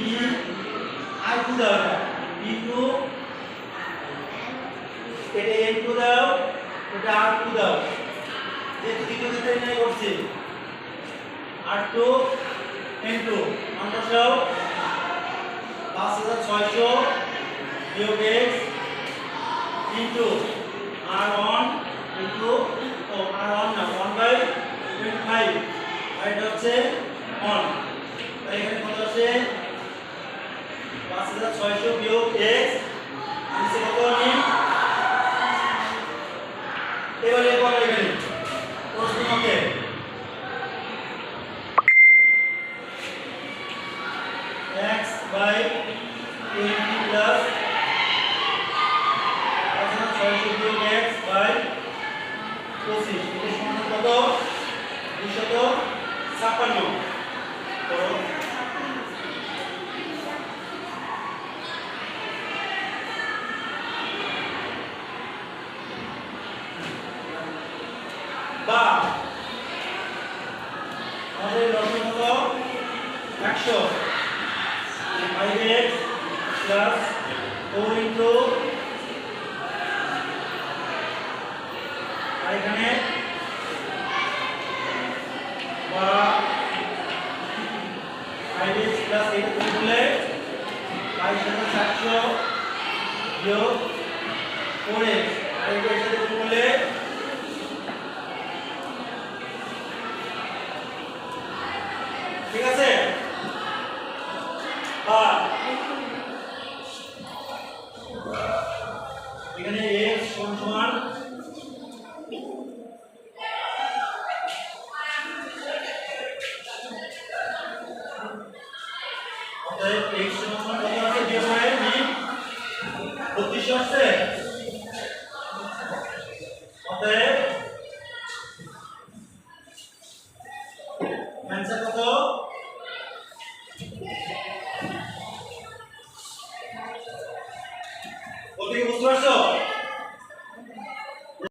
E I two দাও ই two এটা N two দাও এটা আর টু দাও যে তৃতীয় ক্ষেত্রে নিয়ে করছি আর টু এন টু আমরা সব 5600 বিয়োগ x into r1 into r1 না 1/25 আর এটা হচ্ছে 1 তাই এখানে কত আছে 5600 বিয়োগ x নিচে কত আমি এবারে কত এখানে প্রশ্ন মতে x by 20 plus 5600 বিয়োগ x by 25 এটা সমান কত 256 তো বা আমাদের লসাগু কত 100 5x plus 4 into আর এখানে বা 5x plus 8 করলে 22700 বিয়োগ 4x আর এর সাথে করলে ঠিক আছে আর এখানে x সমান অতএব x সমান কত আছে যে হয় 32 আসছে অতএব आंसर কত ওকে বুঝতে পারছো